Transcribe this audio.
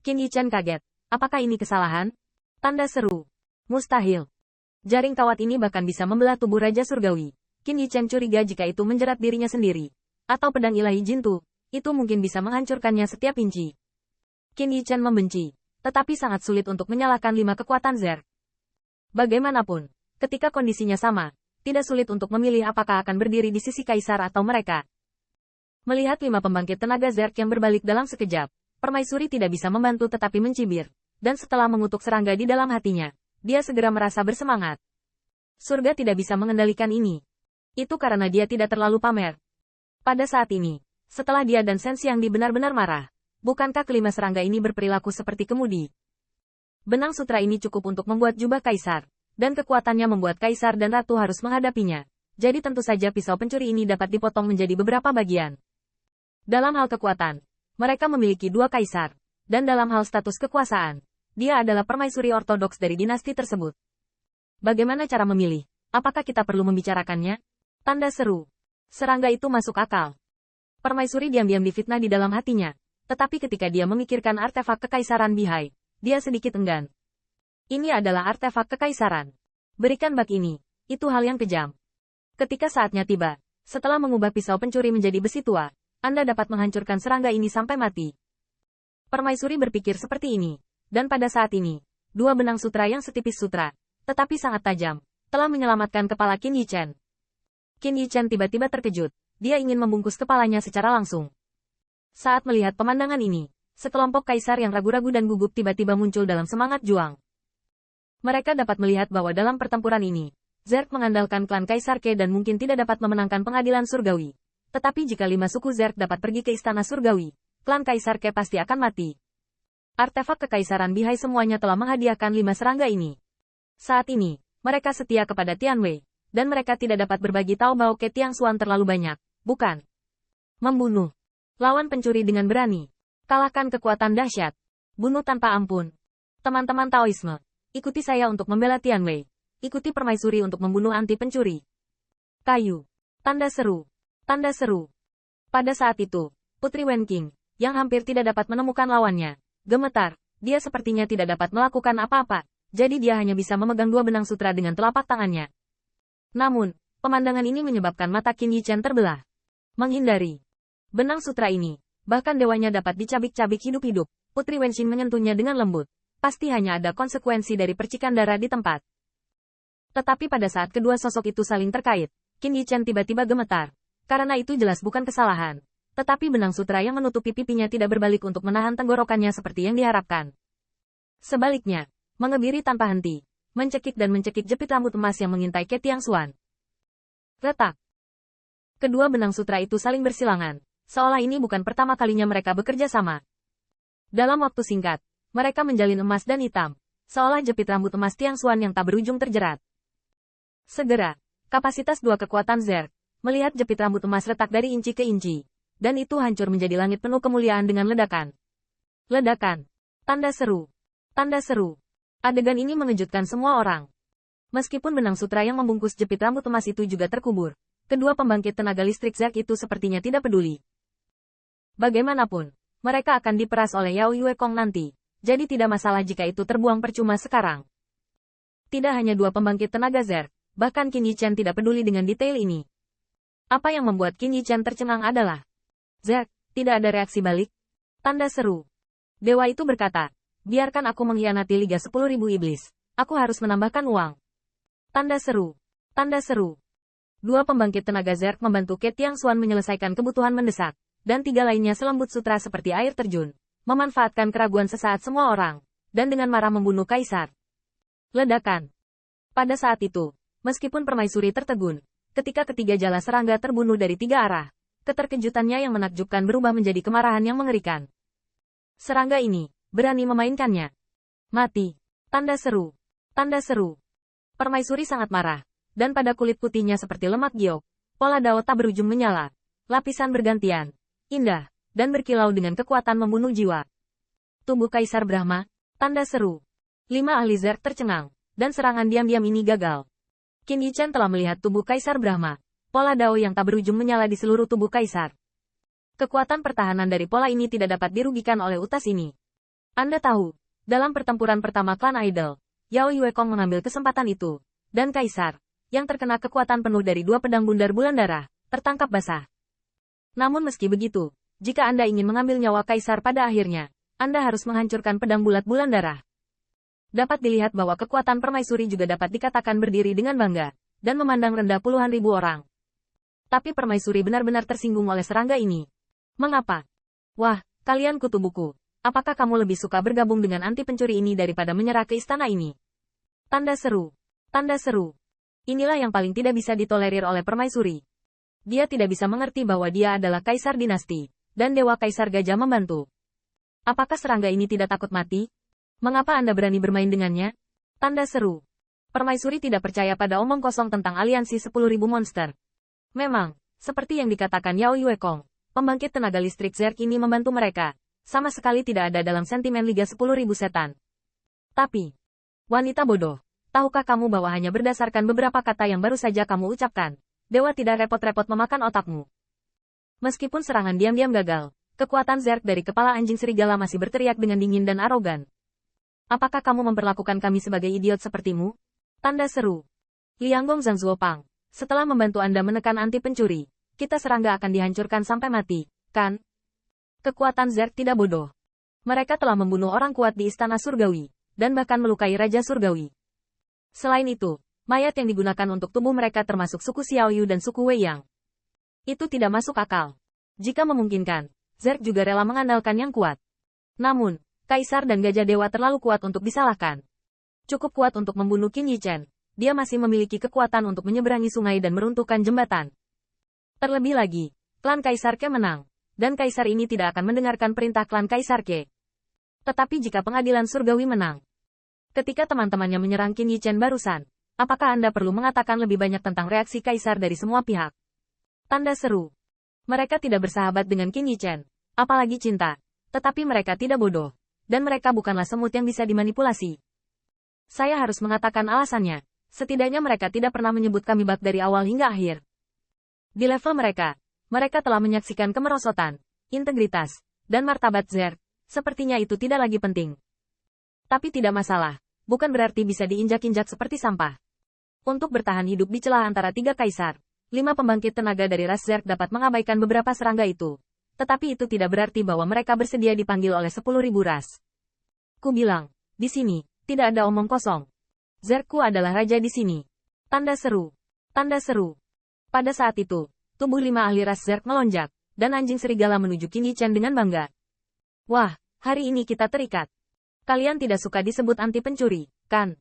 Qin Yichen kaget. Apakah ini kesalahan? Tanda seru. Mustahil. Jaring kawat ini bahkan bisa membelah tubuh Raja Surgawi. Qin Yichen curiga jika itu menjerat dirinya sendiri. Atau pedang ilahi Jintu, itu mungkin bisa menghancurkannya setiap inci. Qin Yichen membenci, tetapi sangat sulit untuk menyalahkan 5 kekuatan Zerg. Bagaimanapun, ketika kondisinya sama, tidak sulit untuk memilih apakah akan berdiri di sisi Kaisar atau mereka. Melihat 5 pembangkit tenaga Zerg yang berbalik dalam sekejap, Permaisuri tidak bisa membantu tetapi mencibir, dan setelah mengutuk serangga di dalam hatinya, dia segera merasa bersemangat. Surga tidak bisa mengendalikan ini. Itu karena dia tidak terlalu pamer. Pada saat ini, setelah dia dan Shen Xiangdi benar-benar marah, bukankah kelima serangga ini berperilaku seperti kemudi? Benang sutra ini cukup untuk membuat jubah Kaisar, dan kekuatannya membuat Kaisar dan Ratu harus menghadapinya. Jadi tentu saja pisau pencuri ini dapat dipotong menjadi beberapa bagian. Dalam hal kekuatan, mereka memiliki 2 Kaisar, dan dalam hal status kekuasaan, dia adalah permaisuri ortodoks dari dinasti tersebut. Bagaimana cara memilih? Apakah kita perlu membicarakannya? Tanda seru. Serangga itu masuk akal. Permaisuri diam-diam difitnah di dalam hatinya, tetapi ketika dia memikirkan artefak kekaisaran Bihai, dia sedikit enggan. Ini adalah artefak kekaisaran. Berikan bak ini, itu hal yang kejam. Ketika saatnya tiba, setelah mengubah pisau pencuri menjadi besi tua, Anda dapat menghancurkan serangga ini sampai mati. Permaisuri berpikir seperti ini. Dan pada saat ini, 2 benang sutra yang setipis sutra, tetapi sangat tajam, telah menyelamatkan kepala Qin Yichen. Qin Yichen tiba-tiba terkejut, dia ingin membungkus kepalanya secara langsung. Saat melihat pemandangan ini, sekelompok kaisar yang ragu-ragu dan gugup tiba-tiba muncul dalam semangat juang. Mereka dapat melihat bahwa dalam pertempuran ini, Zerg mengandalkan klan Kaisar Ke dan mungkin tidak dapat memenangkan pengadilan surgawi. Tetapi jika 5 suku Zerg dapat pergi ke istana surgawi, klan Kaisar Ke pasti akan mati. Artefak kekaisaran Bihai semuanya telah menghadiahkan 5 serangga ini. Saat ini, mereka setia kepada Tianwei, dan mereka tidak dapat berbagi Taobao ke Tiangxuan terlalu banyak, bukan? Membunuh. Lawan pencuri dengan berani. Kalahkan kekuatan dahsyat. Bunuh tanpa ampun. Teman-teman Taoisme, ikuti saya untuk membela Tianwei. Ikuti permaisuri untuk membunuh anti pencuri. Kayu. Tanda seru. Tanda seru. Pada saat itu, Putri Wenqing, yang hampir tidak dapat menemukan lawannya, gemetar. Dia sepertinya tidak dapat melakukan apa-apa, jadi dia hanya bisa memegang 2 benang sutra dengan telapak tangannya. Namun, pemandangan ini menyebabkan mata Qin Yichen terbelah. Menghindari benang sutra ini, bahkan dewanya dapat dicabik-cabik hidup-hidup. Putri Wenqing menyentuhnya dengan lembut. Pasti hanya ada konsekuensi dari percikan darah di tempat. Tetapi pada saat kedua sosok itu saling terkait, Qin Yichen tiba-tiba gemetar. Karena itu jelas bukan kesalahan. Tetapi benang sutra yang menutupi pipinya tidak berbalik untuk menahan tenggorokannya seperti yang diharapkan. Sebaliknya, mengebiri tanpa henti, mencekik dan mencekik jepit rambut emas yang mengintai Ke Tiangxuan. Retak. Kedua benang sutra itu saling bersilangan, seolah ini bukan pertama kalinya mereka bekerja sama. Dalam waktu singkat, mereka menjalin emas dan hitam, seolah jepit rambut emas Tiangxuan yang tak berujung terjerat. Segera, kapasitas 2 kekuatan Zerg, melihat jepit rambut emas retak dari inci ke inci. Dan itu hancur menjadi langit penuh kemuliaan dengan ledakan. Ledakan. Tanda seru. Tanda seru. Adegan ini mengejutkan semua orang. Meskipun benang sutra yang membungkus jepit rambut emas itu juga terkubur, kedua pembangkit tenaga listrik Zerg itu sepertinya tidak peduli. Bagaimanapun, mereka akan diperas oleh Yao Yue Kong nanti, jadi tidak masalah jika itu terbuang percuma sekarang. Tidak hanya 2 pembangkit tenaga Zerg, bahkan Qin Yichen tidak peduli dengan detail ini. Apa yang membuat Qin Yichen tercengang adalah Zerg, tidak ada reaksi balik. Tanda seru. Dewa itu berkata, biarkan aku mengkhianati Liga 10.000 Iblis. Aku harus menambahkan uang. Tanda seru. Tanda seru. 2 pembangkit tenaga Zerg membantu Ke Tiangxuan menyelesaikan kebutuhan mendesak, dan 3 lainnya selembut sutra seperti air terjun, memanfaatkan keraguan sesaat semua orang, dan dengan marah membunuh Kaisar. Ledakan. Pada saat itu, meskipun permaisuri tertegun, ketika ketiga jala serangga terbunuh dari 3 arah, keterkejutannya yang menakjubkan berubah menjadi kemarahan yang mengerikan. Serangga ini berani memainkannya. Mati. Tanda seru. Tanda seru. Permaisuri sangat marah, dan pada kulit putihnya seperti lemak giok, pola dao tak berujung menyala. Lapisan bergantian, indah, dan berkilau dengan kekuatan membunuh jiwa. Tubuh Kaisar Brahma. Tanda seru. 5 ahli Zerg tercengang, dan serangan diam-diam ini gagal. Qin Yichen telah melihat tubuh Kaisar Brahma. Pola dao yang tak berujung menyala di seluruh tubuh Kaisar. Kekuatan pertahanan dari pola ini tidak dapat dirugikan oleh utas ini. Anda tahu, dalam pertempuran pertama klan Idol, Yao Yuekong mengambil kesempatan itu, dan Kaisar, yang terkena kekuatan penuh dari 2 pedang bundar bulan darah, tertangkap basah. Namun meski begitu, jika Anda ingin mengambil nyawa Kaisar pada akhirnya, Anda harus menghancurkan pedang bulat bulan darah. Dapat dilihat bahwa kekuatan permaisuri juga dapat dikatakan berdiri dengan bangga, dan memandang rendah puluhan ribu orang. Tapi permaisuri benar-benar tersinggung oleh serangga ini. Mengapa? Wah, kalian kutu buku. Apakah kamu lebih suka bergabung dengan anti pencuri ini daripada menyerah ke istana ini? Tanda seru. Tanda seru. Inilah yang paling tidak bisa ditolerir oleh permaisuri. Dia tidak bisa mengerti bahwa dia adalah kaisar dinasti, dan dewa kaisar gajah membantu. Apakah serangga ini tidak takut mati? Mengapa Anda berani bermain dengannya? Tanda seru. Permaisuri tidak percaya pada omong kosong tentang aliansi 10.000 monster. Memang, seperti yang dikatakan Yao Yuekong, pembangkit tenaga listrik Zerg ini membantu mereka. Sama sekali tidak ada dalam sentimen Liga 10.000 setan. Tapi, wanita bodoh, tahukah kamu bahwa hanya berdasarkan beberapa kata yang baru saja kamu ucapkan, dewa tidak repot-repot memakan otakmu. Meskipun serangan diam-diam gagal, kekuatan Zerg dari kepala anjing serigala masih berteriak dengan dingin dan arogan. Apakah kamu memperlakukan kami sebagai idiot sepertimu? Tanda seru. Lianggong Zhangzuopang, setelah membantu Anda menekan anti pencuri, kita serangga akan dihancurkan sampai mati, kan? Kekuatan Zerg tidak bodoh. Mereka telah membunuh orang kuat di Istana Surgawi, dan bahkan melukai Raja Surgawi. Selain itu, mayat yang digunakan untuk tubuh mereka termasuk suku Xiaoyu dan suku Weiyang. Itu tidak masuk akal. Jika memungkinkan, Zerg juga rela mengandalkan yang kuat. Namun, Kaisar dan Gajah Dewa terlalu kuat untuk disalahkan. Cukup kuat untuk membunuh Qin Yichen. Dia masih memiliki kekuatan untuk menyeberangi sungai dan meruntuhkan jembatan. Terlebih lagi, klan Kaisar Ke menang. Dan Kaisar ini tidak akan mendengarkan perintah klan Kaisar Ke. Tetapi jika pengadilan surgawi menang. Ketika teman-temannya menyerang Qin Yichen barusan, apakah Anda perlu mengatakan lebih banyak tentang reaksi Kaisar dari semua pihak? Tanda seru. Mereka tidak bersahabat dengan Qin Yichen, apalagi cinta. Tetapi mereka tidak bodoh. Dan mereka bukanlah semut yang bisa dimanipulasi. Saya harus mengatakan alasannya. Setidaknya mereka tidak pernah menyebut kami bak dari awal hingga akhir. Di level mereka telah menyaksikan kemerosotan, integritas, dan martabat Zerg. Sepertinya itu tidak lagi penting. Tapi tidak masalah, bukan berarti bisa diinjak-injak seperti sampah. Untuk bertahan hidup di celah antara 3 kaisar, 5 pembangkit tenaga dari ras Zerg dapat mengabaikan beberapa serangga itu. Tetapi itu tidak berarti bahwa mereka bersedia dipanggil oleh 10.000 ras. Ku bilang, di sini, tidak ada omong kosong. Zergku adalah raja di sini. Tanda seru. Tanda seru. Pada saat itu, tubuh 5 ahli ras Zerg melonjak, dan anjing serigala menuju Qin Yichen dengan bangga. Wah, hari ini kita terikat. Kalian tidak suka disebut anti pencuri, kan?